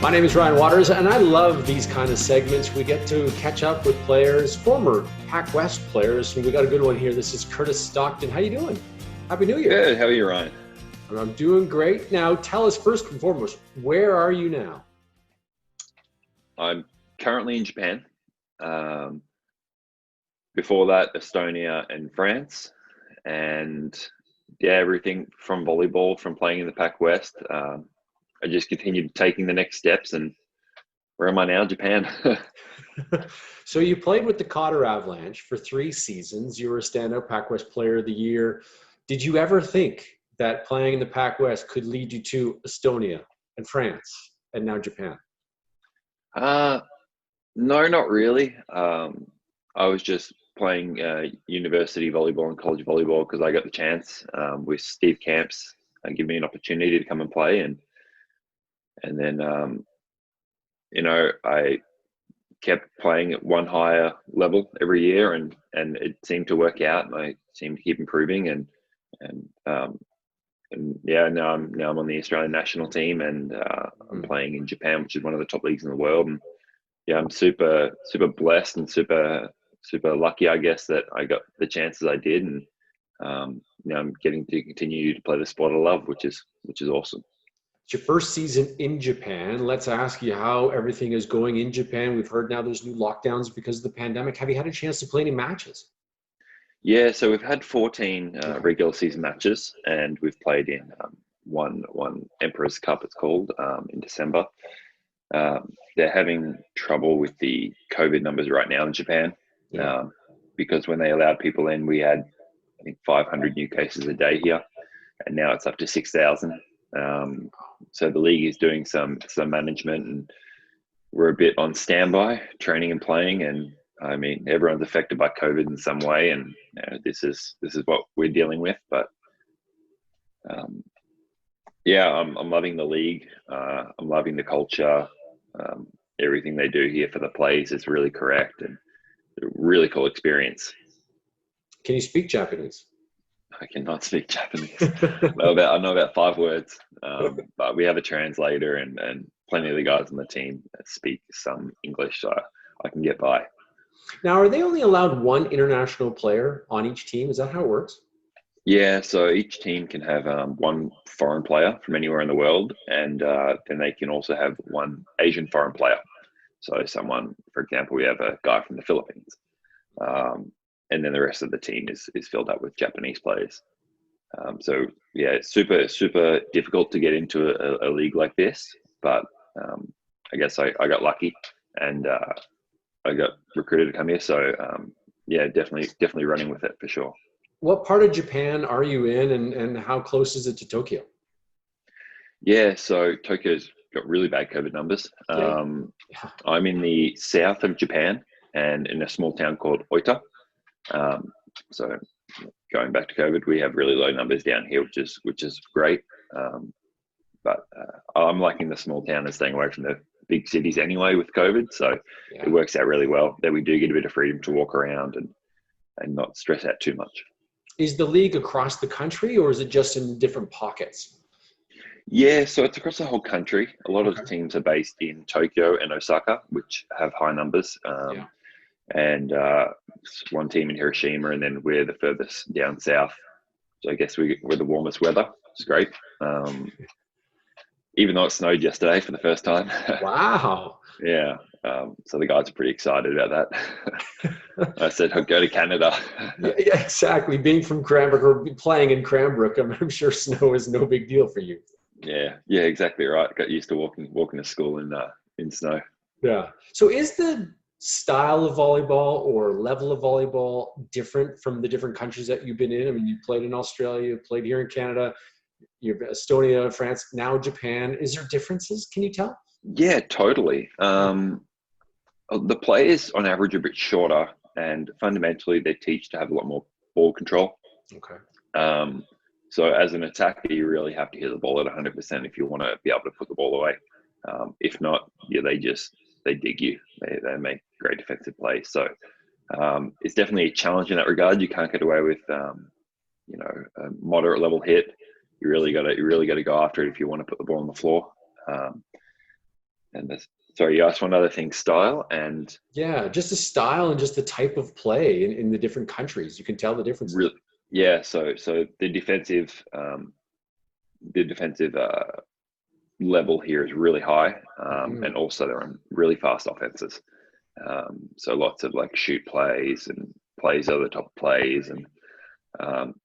My name is Ryan Waters, and I love these kind of segments. We get to catch up with players, former PACWEST players, and we got a good one here. This is Curtis Stockton. How you doing? Happy New Year. Good. How are you, Ryan? I'm doing great. Now, tell us first and foremost, where are you now? I'm currently in Japan. Before that, Estonia and France. And yeah, everything from volleyball, from playing in the PACWEST. I just continued taking the next steps, and where am I now? Japan. So you played with the COTR Avalanche for 3 seasons. You were a standout PACWEST Player of the Year. Did you ever think that playing in the PACWEST could lead you to Estonia and France and now Japan? No, not really. I was just playing university volleyball and college volleyball because I got the chance with Steve Camps and give me an opportunity to come and play, and then I kept playing at one higher level every year, and it seemed to work out, and I seemed to keep improving, and yeah, now I'm on the Australian national team, and I'm playing in Japan, which is one of the top leagues in the world. And yeah, I'm super blessed and super lucky, I guess, that I got the chances I did, and now I'm getting to continue to play the sport I love, which is awesome. It's your first season in Japan. Let's ask you how everything is going in Japan. We've heard now there's new lockdowns because of the pandemic. Have you had a chance to play any matches? Yeah, so we've had 14 regular season matches, and we've played in one Emperor's Cup, it's called, in December. They're having trouble with the COVID numbers right now in Japan, because when they allowed people in, we had, I think, 500 new cases a day here, and now it's up to 6,000. So the league is doing some management, and we're a bit on standby, training and playing. And I mean, everyone's affected by COVID in some way, and this is what we're dealing with. But yeah, I'm loving the league. I'm loving the culture. Everything they do here for the players is really correct, and a really cool experience. Can you speak Japanese? I cannot speak Japanese. I know about 5 words, but we have a translator, and plenty of the guys on the team speak some English, so I can get by. Now, are they only allowed one international player on each team? Is that how it works? Yeah, so each team can have one foreign player from anywhere in the world, and then they can also have one Asian foreign player. So someone, for example, we have a guy from the Philippines, and then the rest of the team is filled up with Japanese players. So yeah, it's super difficult to get into a league like this, but I guess I got lucky, and I got recruited to come here. So yeah, definitely running with it for sure. What part of Japan are you in, and how close is it to Tokyo? Yeah, so Tokyo's got really bad COVID numbers. I'm in the south of Japan, and in a small town called Oita. So going back to COVID, we have really low numbers down here, which is great. But I'm liking the small town and staying away from the big cities anyway with COVID. So it works out really well that we do get a bit of freedom to walk around and not stress out too much. Is the league across the country, or is it just in different pockets? Yeah, so it's across the whole country. A lot of the teams are based in Tokyo and Osaka, which have high numbers. And one team in Hiroshima, and then we're the furthest down south. So I guess we're the warmest weather. It's great. Even though it snowed yesterday for the first time. Wow. Yeah. So the guys are pretty excited about that. I said, I'll go to Canada. Yeah, exactly. Being from Cranbrook, or playing in Cranbrook, I'm sure snow is no big deal for you. Yeah, exactly right. Got used to walking to school in snow. Yeah. So is the style of volleyball or level of volleyball different from the different countries that you've been in? I mean, you played in Australia, you played here in Canada, you've Estonia, France, now Japan. Is there differences? Can you tell? Yeah, totally. The players on average are a bit shorter, and fundamentally they teach to have a lot more ball control. Okay. So as an attacker, you really have to hit the ball at 100% if you want to be able to put the ball away. If not, they dig you. They make great defensive plays. So it's definitely a challenge in that regard. You can't get away with a moderate level hit. You really got to go after it if you want to put the ball on the floor. And sorry, you asked one other thing, style and Yeah, just the style and just the type of play in the different countries. You can tell the differences. really, yeah. So the defensive level here is really high, and Mhm. also they're on really fast offenses. So lots of like shoot plays and plays over the top plays, and um,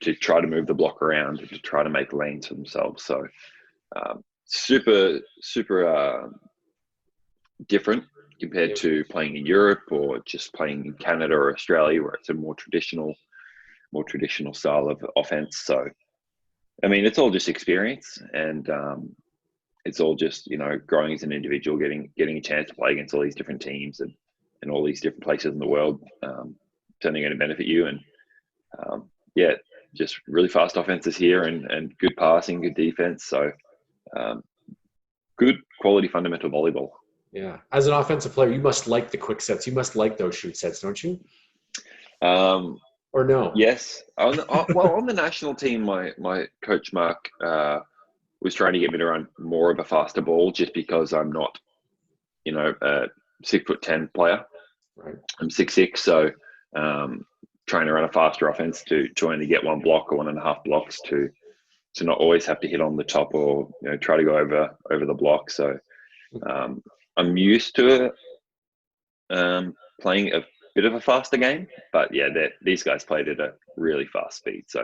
to try to move the block around and to try to make lanes for themselves. So super different compared Yeah. to playing in Europe or just playing in Canada or Australia, where it's a more traditional style of offense. So I mean, it's all just experience, and it's all just growing as an individual, getting a chance to play against all these different teams and all these different places in the world. It's only going to benefit you, and yeah, just really fast offenses here and good passing, good defense. So um, good quality fundamental volleyball. Yeah. As an offensive player, you must like the quick sets. You must like those shoot sets, don't you? Um, Or no? yes, on the national team, my coach Mark was trying to get me to run more of a faster ball, just because I'm not, a 6'10" player. Right. I'm 6'6", so trying to run a faster offense to only get one block or 1.5 blocks to not always have to hit on the top or try to go over the block. So um, I'm used to playing a bit of a faster game, but yeah, these guys played at a really fast speed, so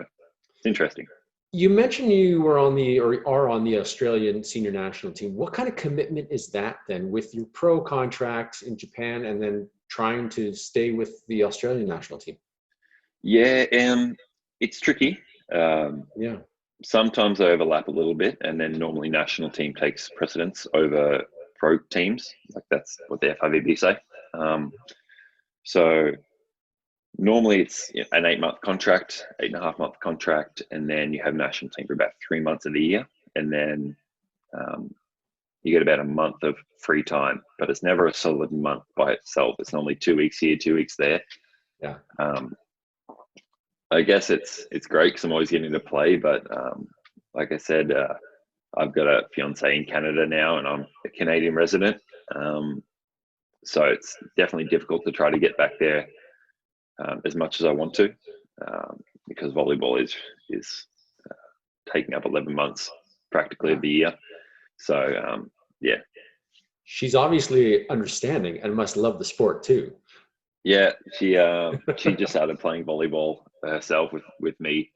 it's interesting. You mentioned you were on the or are on the Australian senior national team. What kind of commitment is that then with your pro contract in Japan and then trying to stay with the Australian national team? Yeah, it's tricky. Yeah. Sometimes they overlap a little bit, and then normally national team takes precedence over pro teams. Like that's what the FIVB say. So normally it's an 8-month contract, 8.5-month contract, and then you have national team for about 3 months of the year, and then um, you get about a month of free time. But it's never a solid month by itself. It's normally 2 weeks here, 2 weeks there. Yeah. Um, I guess it's great because I'm always getting to play, but like I said, I've got a fiance in Canada now, and I'm a Canadian resident. Um, so it's definitely difficult to try to get back there as much as I want to, because volleyball is taking up 11 months practically Yeah. of the year. So yeah, She's obviously understanding and must love the sport too. yeah, she just started playing volleyball herself with me,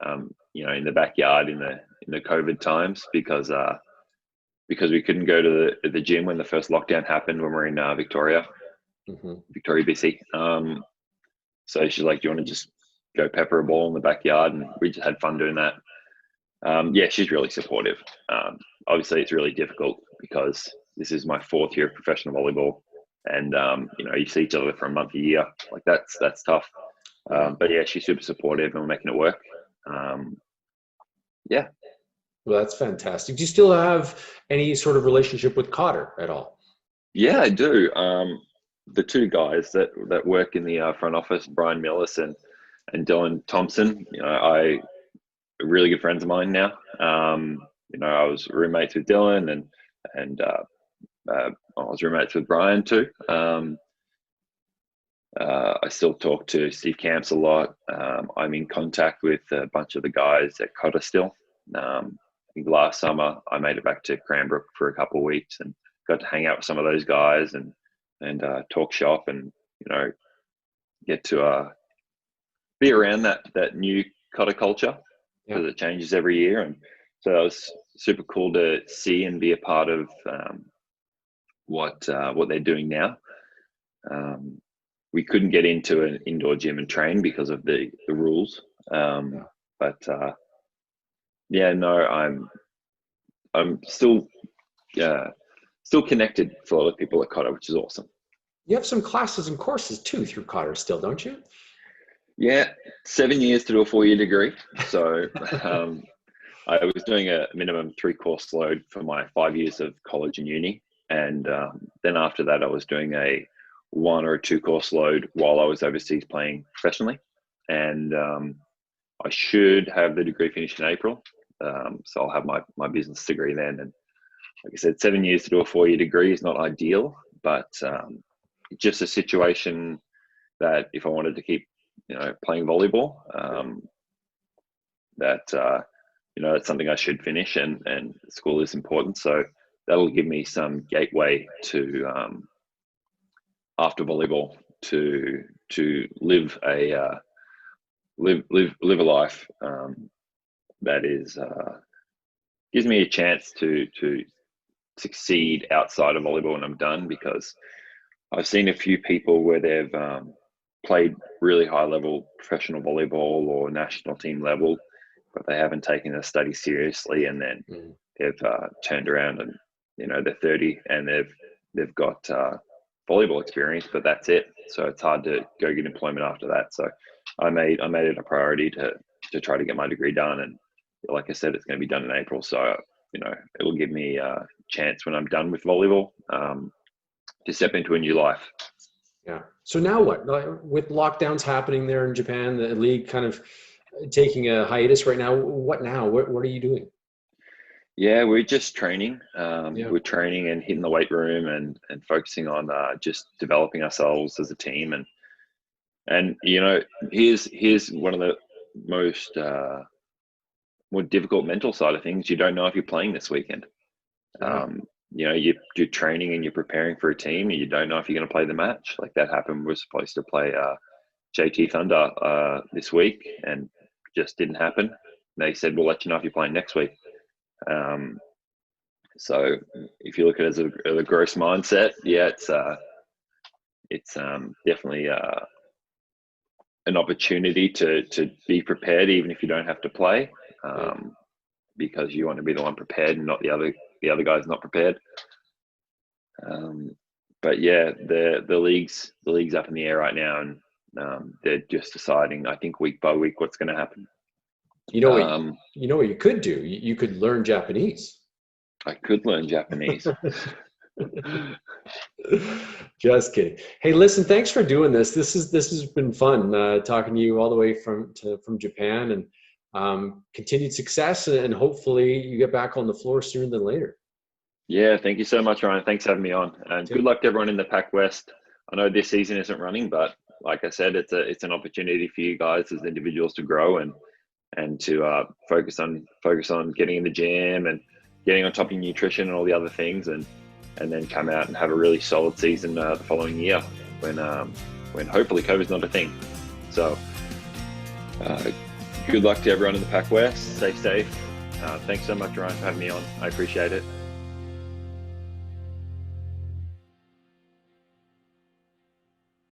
in the backyard in the COVID times, because we couldn't go to the gym when the first lockdown happened when we were in Hmm. Victoria, BC. So she's like, "Do you want to just go pepper a ball in the backyard?" And we just had fun doing that. Yeah, she's really supportive. Obviously, it's really difficult because this is my 4th year of professional volleyball, and you see each other for a month a year. Like that's tough. Yeah. But yeah, she's super supportive, and we're making it work. Um, yeah, Well, that's fantastic. Do you still have any sort of relationship with Cotter at all? yeah, I do. The two guys that work in the front office, Brian Millis and Dylan Thompson, I are really good friends of mine now. I was roommates with Dylan, and I was roommates with Brian too. I still talk to Steve Camps a lot. I'm in contact with a bunch of the guys at COTR still. I think last summer I made it back to Cranbrook for a couple of weeks and got to hang out with some of those guys and talk shop and get to be around that new COTR culture, Yeah. because it changes every year. And so that was super cool to see and be a part of what they're doing now. Um, we couldn't get into an indoor gym and train because of the rules. Yeah. But yeah, no, I'm still connected with a lot of people at COTR, which is awesome. You have some classes and courses too through Cotter still, don't you? Yeah, 7 years to do a 4-year degree. So I was doing a minimum 3-course load for my 5 years of college and uni. And then after that, I was doing a 1 or a 2-course load while I was overseas playing professionally. And I should have the degree finished in April. So I'll have my business degree then. And like I said, 7 years to do a 4-year degree is not ideal, but just a situation that if I wanted to keep, playing volleyball, that it's something I should finish, and school is important. So that'll give me some gateway to after volleyball to live a life that is gives me a chance to succeed outside of volleyball when I'm done, because I've seen a few people where they've played really high level professional volleyball or national team level, but they haven't taken their study seriously, and then they've turned around and they're 30 and they've got volleyball experience, but that's it. So it's hard to go get employment after that. So I made it a priority to try to get my degree done, and like I said, it's going to be done in April. So it will give me a chance when I'm done with volleyball to step into a new life. Yeah. So now what? With lockdowns happening there in Japan, the league kind of taking a hiatus right now. What now? What are you doing? Yeah, we're just training. We're training and hitting the weight room and focusing on just developing ourselves as a team. And here's one of the most more difficult mental side of things. You don't know if you're playing this weekend. You're training and you're preparing for a team, and you don't know if you're going to play the match. Like that happened. We're supposed to play JT Thunder this week, and just didn't happen. They said, we'll let you know if you're playing next week. So if you look at it as a gross mindset, it's definitely an opportunity to be prepared, even if you don't have to play, because you want to be the one prepared and not the other guy's not prepared. But yeah, the league's up in the air right now, and they're just deciding, I think, week by week what's going to happen. You know what you could do? You could learn Japanese. I could learn Japanese. Just kidding. Hey, listen, thanks for doing this. This has been fun talking to you all the way from Japan, and continued success, and hopefully you get back on the floor sooner than later. Yeah, thank you so much, Ryan. Thanks for having me on, and good luck to everyone in the PACWEST. I know this season isn't running, but like I said, it's an opportunity for you guys as individuals to grow and to focus on getting in the gym and getting on top of your nutrition and all the other things, and then come out and have a really solid season the following year when hopefully COVID's not a thing. So good luck to everyone in the PACWEST. Stay safe. Thanks so much, Ryan, for having me on. I appreciate it.